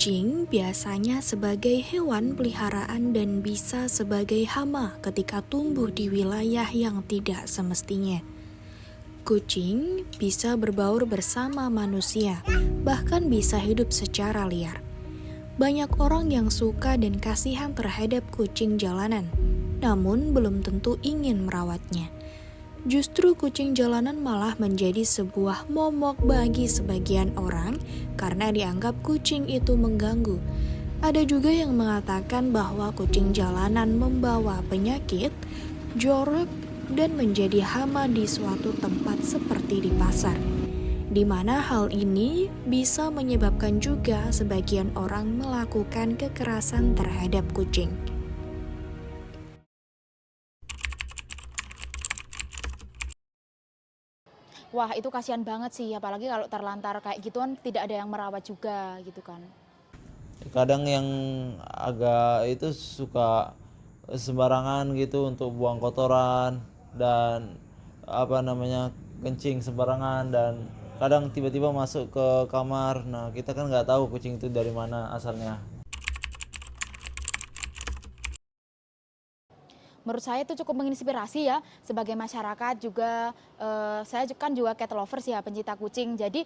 Kucing biasanya sebagai hewan peliharaan dan bisa sebagai hama ketika tumbuh di wilayah yang tidak semestinya. Kucing bisa berbaur bersama manusia, bahkan bisa hidup secara liar. Banyak orang yang suka dan kasihan terhadap kucing jalanan, namun belum tentu ingin merawatnya. Justru kucing jalanan malah menjadi sebuah momok bagi sebagian orang karena dianggap kucing itu mengganggu. Ada juga yang mengatakan bahwa kucing jalanan membawa penyakit, jorok, dan menjadi hama di suatu tempat seperti di pasar. Di mana hal ini bisa menyebabkan juga sebagian orang melakukan kekerasan terhadap kucing. Wah, itu kasihan banget sih, apalagi kalau terlantar kayak gituan tidak ada yang merawat juga gitu kan. Kadang yang agak itu suka sembarangan gitu untuk buang kotoran dan apa namanya kencing sembarangan, dan kadang tiba-tiba masuk ke kamar. Nah, kita kan nggak tahu kucing itu dari mana asalnya. Menurut saya itu cukup menginspirasi ya, sebagai masyarakat juga, saya kan juga cat lovers ya, pencinta kucing. Jadi,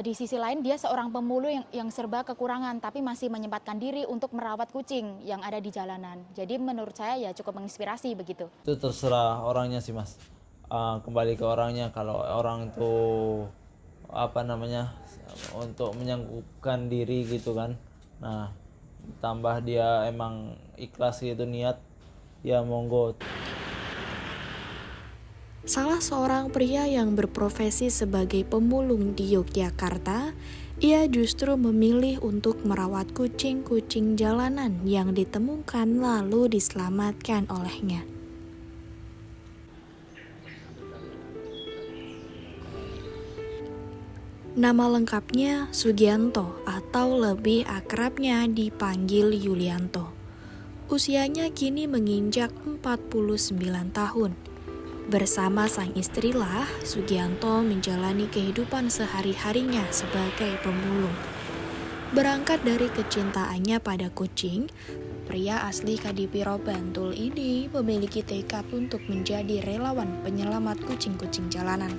di sisi lain dia seorang pemulung yang serba kekurangan, tapi masih menyempatkan diri untuk merawat kucing yang ada di jalanan. Jadi menurut saya ya cukup menginspirasi begitu. Itu terserah orangnya sih, Mas. Kembali ke orangnya. Kalau orang itu apa namanya untuk menyanggupkan diri gitu kan, nah tambah dia emang ikhlas gitu niat, ya monggo. Salah seorang pria yang berprofesi sebagai pemulung di Yogyakarta, ia justru memilih untuk merawat kucing-kucing jalanan yang ditemukan lalu diselamatkan olehnya. Nama lengkapnya Sugianto atau lebih akrabnya dipanggil Yulianto. Usianya kini menginjak 49 tahun. Bersama sang istrilah, Sugianto menjalani kehidupan sehari-harinya sebagai pemulung. Berangkat dari kecintaannya pada kucing, pria asli Kadipiro Bantul ini memiliki tekad untuk menjadi relawan penyelamat kucing-kucing jalanan.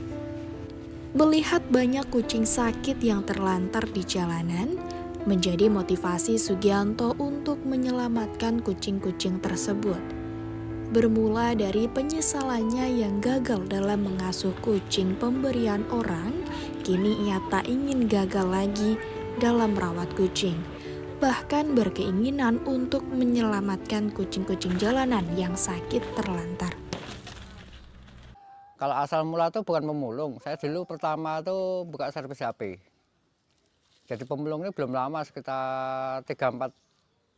Melihat banyak kucing sakit yang terlantar di jalanan, menjadi motivasi Sugianto untuk menyelamatkan kucing-kucing tersebut. Bermula dari penyesalannya yang gagal dalam mengasuh kucing pemberian orang, kini ia tak ingin gagal lagi dalam merawat kucing. Bahkan berkeinginan untuk menyelamatkan kucing-kucing jalanan yang sakit terlantar. Kalau asal mula tuh bukan pemulung, saya dulu pertama tuh buka servis HP. Jadi pemulung ini belum lama, sekitar 3-4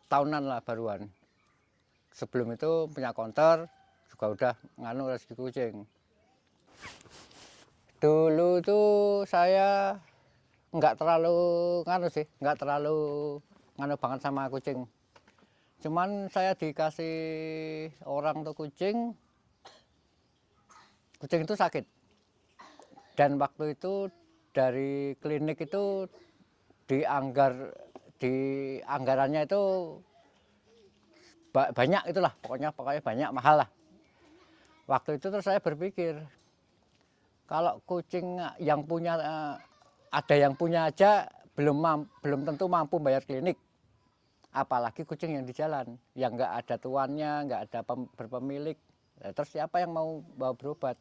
tahunan lah baruan. Sebelum itu punya konter, juga udah nganu rezeki kucing. Dulu tuh saya nggak terlalu nganu sih, nggak terlalu nganu banget sama kucing. Cuman saya dikasih orang tuh kucing itu sakit. Dan waktu itu dari klinik itu di anggarannya itu banyak, itulah pokoknya banyak, mahal lah. Waktu itu terus saya berpikir, kalau kucing yang punya ada yang punya aja belum tentu mampu bayar klinik, apalagi kucing yang di jalan yang nggak ada tuannya, nggak ada berpemilik. Terus siapa yang mau bawa berobat?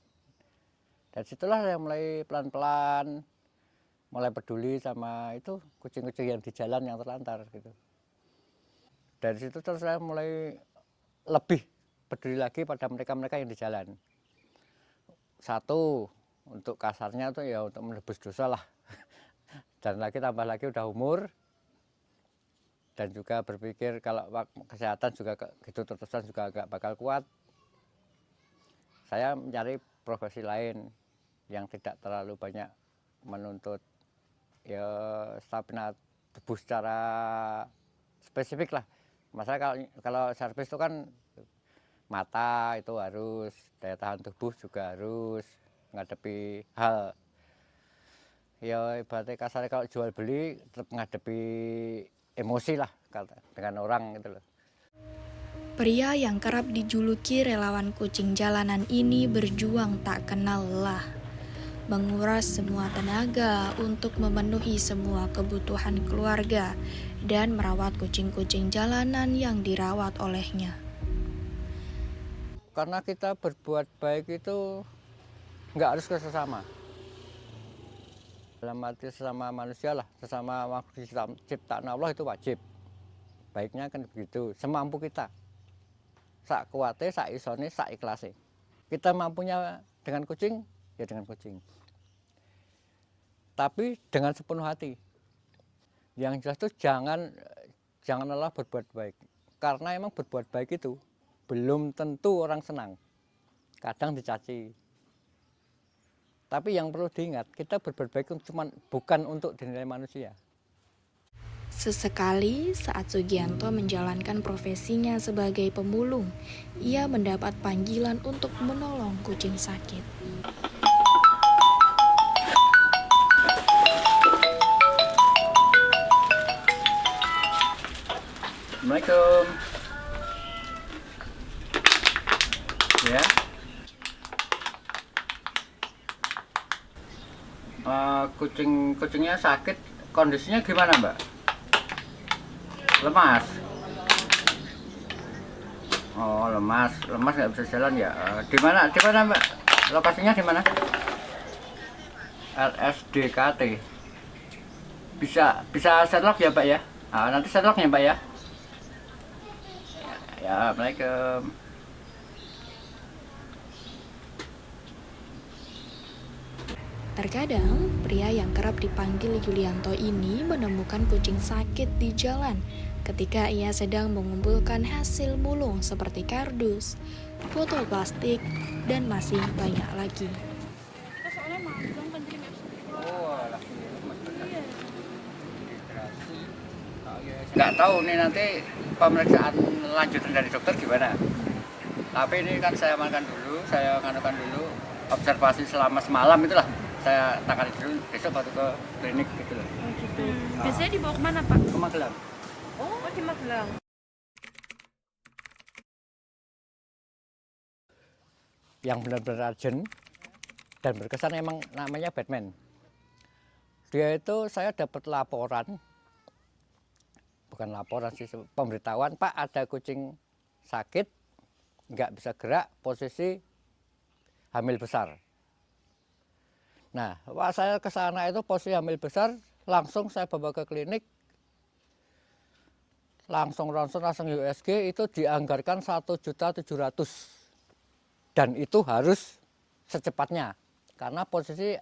Dan situlah saya mulai pelan-pelan mulai peduli sama itu kucing-kucing yang di jalan yang terlantar gitu. Dari situ terus saya mulai lebih peduli lagi pada mereka-mereka yang di jalan. Satu, untuk kasarnya tuh ya untuk menebus dosa lah. Dan lagi tambah lagi udah umur, dan juga berpikir kalau kesehatan juga gitu terusan juga agak bakal kuat. Saya mencari profesi lain yang tidak terlalu banyak menuntut ya stamina tubuh secara spesifik lah. Masalah kalau servis itu kan mata itu harus, daya tahan tubuh juga harus menghadapi hal ya ibaratnya kasarnya kalau jual beli tetap menghadapi emosi lah dengan orang gitu loh. Pria yang kerap dijuluki relawan kucing jalanan ini berjuang tak kenal lelah, menguras semua tenaga untuk memenuhi semua kebutuhan keluarga dan merawat kucing-kucing jalanan yang dirawat olehnya. Karena kita berbuat baik itu nggak harus ke sesama. Dalam arti sesama manusia lah, sesama makhluk ciptaan Allah itu wajib. Baiknya kan begitu, semampu kita. Sak kuate, sak isone, sak ikhlase. Kita mampunya dengan kucing, ya dengan kucing. Tapi dengan sepenuh hati. Yang jelas itu jangan lelah berbuat baik. Karena emang berbuat baik itu belum tentu orang senang. Kadang dicaci. Tapi yang perlu diingat, kita berbuat baik bukan untuk dinilai manusia. Sesekali saat Sugianto menjalankan profesinya sebagai pemulung, ia mendapat panggilan untuk menolong kucing sakit. Assalamualaikum. Ya. Kucingnya sakit, kondisinya gimana, Mbak? Lemas. Oh, lemas nggak bisa jalan ya. Di mana Mbak? Lokasinya di mana? LSDKT. Bisa setlock ya, Pak ya? Nanti setlocknya, Pak ya. Ya, Assalamualaikum. Terkadang, pria yang kerap dipanggil Yulianto ini menemukan kucing sakit di jalan ketika ia sedang mengumpulkan hasil mulung seperti kardus, botol plastik, dan masih banyak lagi. Nggak tahu nih nanti pemeriksaan lanjutan dari dokter gimana. Tapi ini kan saya amankan dulu, observasi selama semalam itulah. Saya tangani dulu, besok baru ke klinik gitu loh. Oh gitu. Biasanya dibawa kemana Pak? Ke Magelang. Oh di Magelang. Yang benar-benar urgent dan berkesan emang namanya Batman. Dia itu saya dapat laporan, bukan laporan sih, pemberitahuan, Pak ada kucing sakit, nggak bisa gerak, posisi hamil besar. Nah, Pak saya ke sana itu posisi hamil besar, langsung saya bawa ke klinik, langsung USG itu dianggarkan 1.700.000 dan itu harus secepatnya karena posisi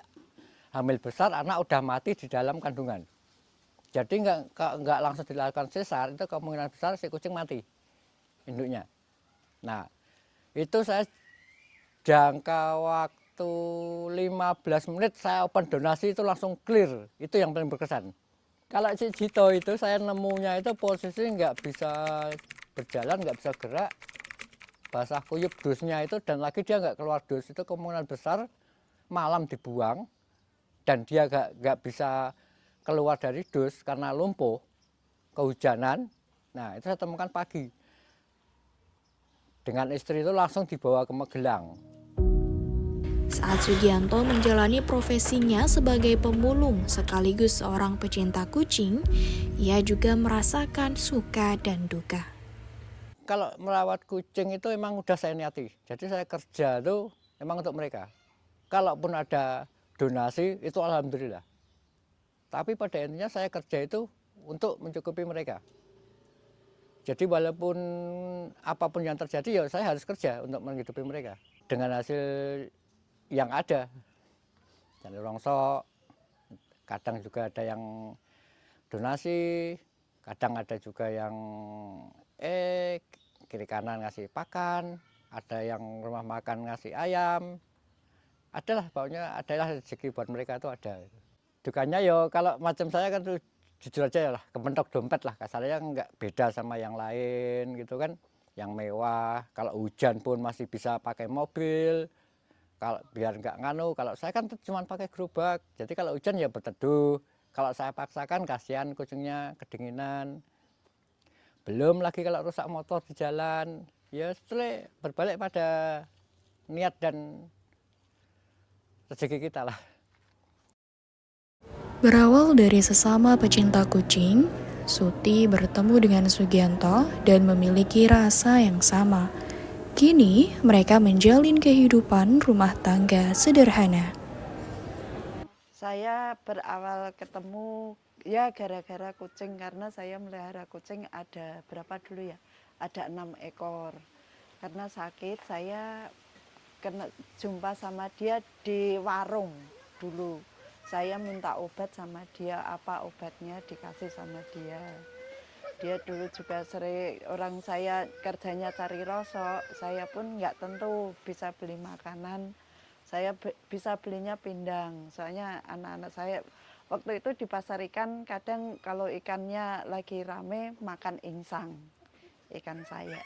hamil besar anak udah mati di dalam kandungan. Jadi nggak langsung dilakukan sesar, itu kemungkinan besar si kucing mati induknya. Nah, itu saya jangka waktu 15 menit saya open donasi itu langsung clear. Itu yang paling berkesan. Kalau si Jito itu saya nemunya itu posisi nggak bisa berjalan, nggak bisa gerak, basah kuyup dusnya itu, dan lagi dia nggak keluar dus, itu kemungkinan besar malam dibuang dan dia nggak bisa keluar dari dus karena lumpuh, kehujanan. Nah itu saya temukan pagi. Dengan istri itu langsung dibawa ke Magelang. Saat Sugianto menjalani profesinya sebagai pemulung sekaligus seorang pecinta kucing, ia juga merasakan suka dan duka. Kalau merawat kucing itu emang udah saya niati. Jadi saya kerja itu emang untuk mereka. Kalaupun ada donasi itu alhamdulillah. Tapi pada intinya saya kerja itu untuk mencukupi mereka. Jadi walaupun apapun yang terjadi ya saya harus kerja untuk menghidupi mereka. Dengan hasil yang ada, jadi rongsok, kadang juga ada yang donasi, kadang ada juga yang kiri kanan ngasih pakan, ada yang rumah makan ngasih ayam, adalah pokoknya adalah rezeki buat mereka itu ada. Dukanya yo kalau macam saya kan tuh jujur aja ya lah, kepentok dompet lah, kasarnya nggak beda sama yang lain gitu kan, yang mewah, kalau hujan pun masih bisa pakai mobil. Kalau biar nggak nganu, kalau saya kan cuma pakai gerobak, jadi kalau hujan ya berteduh, Kalau saya paksakan kasihan kucingnya kedinginan. Belum lagi kalau rusak motor di jalan, ya setelah berbalik pada niat dan rezeki kita lah. Berawal dari sesama pecinta kucing, Suti bertemu dengan Sugianto dan memiliki rasa yang sama. Kini, mereka menjalin kehidupan rumah tangga sederhana. Saya berawal ketemu ya gara-gara kucing, karena saya melihara kucing ada berapa dulu ya? Ada 6 ekor. Karena sakit saya kena jumpa sama dia di warung dulu. Saya minta obat sama dia, apa obatnya dikasih sama dia. Dia dulu juga sering, orang saya kerjanya cari rosok, saya pun nggak tentu bisa beli makanan. Saya bisa belinya pindang, soalnya anak-anak saya waktu itu di pasar ikan kadang kalau ikannya lagi rame makan insang, ikan saya,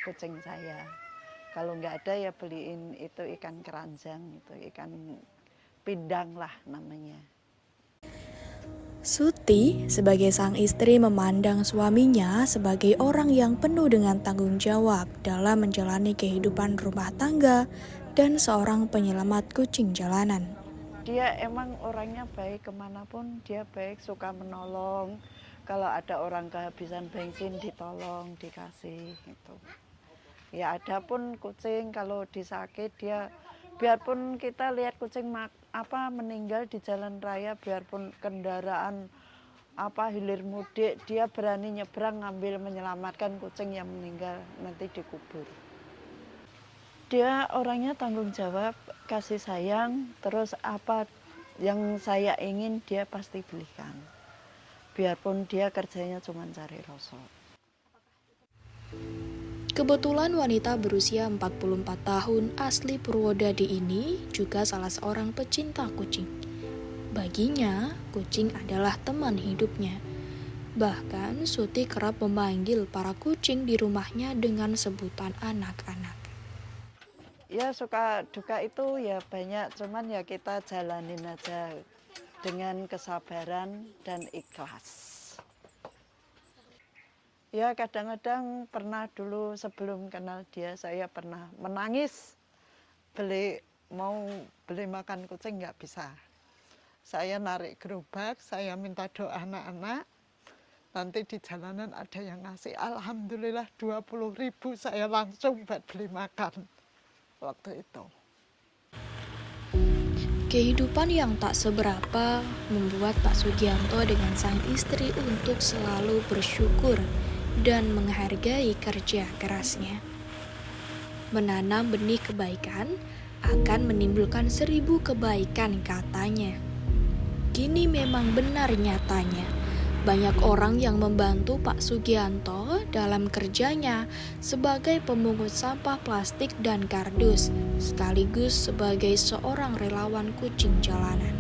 kucing saya. Kalau nggak ada ya beliin itu ikan keranjang, itu ikan pindang lah namanya. Suti sebagai sang istri memandang suaminya sebagai orang yang penuh dengan tanggung jawab dalam menjalani kehidupan rumah tangga dan seorang penyelamat kucing jalanan. Dia emang orangnya baik, kemanapun dia baik, suka menolong. Kalau ada orang kehabisan bensin ditolong, dikasih gitu. Ya ada pun kucing kalau disakit dia, biarpun kita lihat kucing meninggal di jalan raya, biarpun kendaraan hilir mudik, dia berani nyebrang ngambil menyelamatkan kucing yang meninggal nanti dikubur. Dia orangnya tanggung jawab, kasih sayang, terus apa yang saya ingin dia pasti belikan. Biarpun dia kerjanya cuma cari rosok. Kebetulan wanita berusia 44 tahun asli Purwodadi ini juga salah seorang pecinta kucing. Baginya, kucing adalah teman hidupnya. Bahkan Suti kerap memanggil para kucing di rumahnya dengan sebutan anak-anak. Ya suka duka itu ya banyak, cuman ya kita jalanin aja dengan kesabaran dan ikhlas. Ya kadang-kadang pernah dulu sebelum kenal dia saya pernah menangis mau beli makan kucing nggak bisa. Saya narik gerobak, saya minta doa anak-anak. Nanti di jalanan ada yang ngasih, alhamdulillah 20.000 saya langsung buat beli makan. Waktu itu. Kehidupan yang tak seberapa membuat Pak Sugianto dengan sang istri untuk selalu bersyukur dan menghargai kerja kerasnya. Menanam benih kebaikan akan menimbulkan 1000 kebaikan katanya. Kini memang benar nyatanya. Banyak orang yang membantu Pak Sugianto dalam kerjanya sebagai pemungut sampah plastik dan kardus, sekaligus sebagai seorang relawan kucing jalanan.